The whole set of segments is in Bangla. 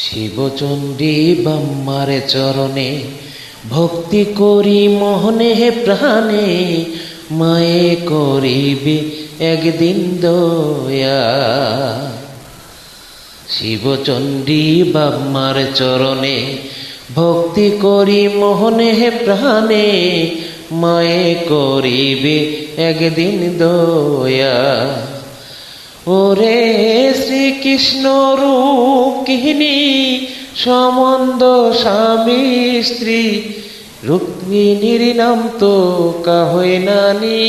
শিবচণ্ডী বাম্মার চরণে ভক্তি করি মোহনে প্রাণে, মায়ে করিবে একদিন দয়া। শিবচণ্ডী বাম্মার চরণে ভক্তি করি মোহনে প্রাণে, মায়ে করিবে একদিন দয়া। ওরে শ্রীকৃষ্ণ রূপকিনী সম্বন্ধ স্বামী স্ত্রী, রুক্মিণীর নাম তো কাহই নানি।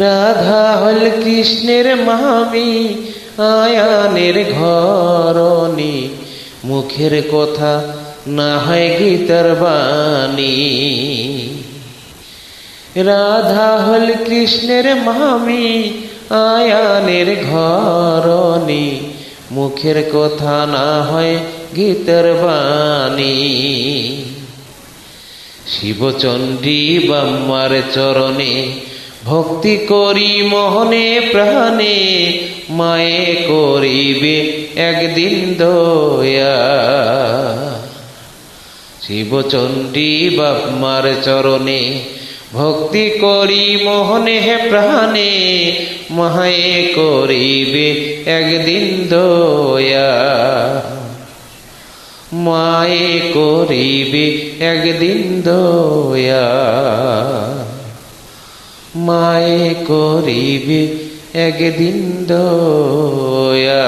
রাধা হল কৃষ্ণের মামি, আয়ানের ঘরণী, মুখের কথা না হয় গীতার বাণী। রাধা হল কৃষ্ণের মামি, আয়ানের ঘরণী, মুখের কথা না হয় গীতার বাণী। শিবচণ্ডী বাম্মার চরণে ভক্তি করি মোহনে প্রাণে, মায়ে করিবে একদিন দয়া। শিবচণ্ডী বাম্মার চরণে ভক্তি করি মোহনে প্রাণে, মায়ে করিবে একদিন দয়া। মায়ে করিবে একদিন দয়া, মায়ে করিবে একদিন দয়া।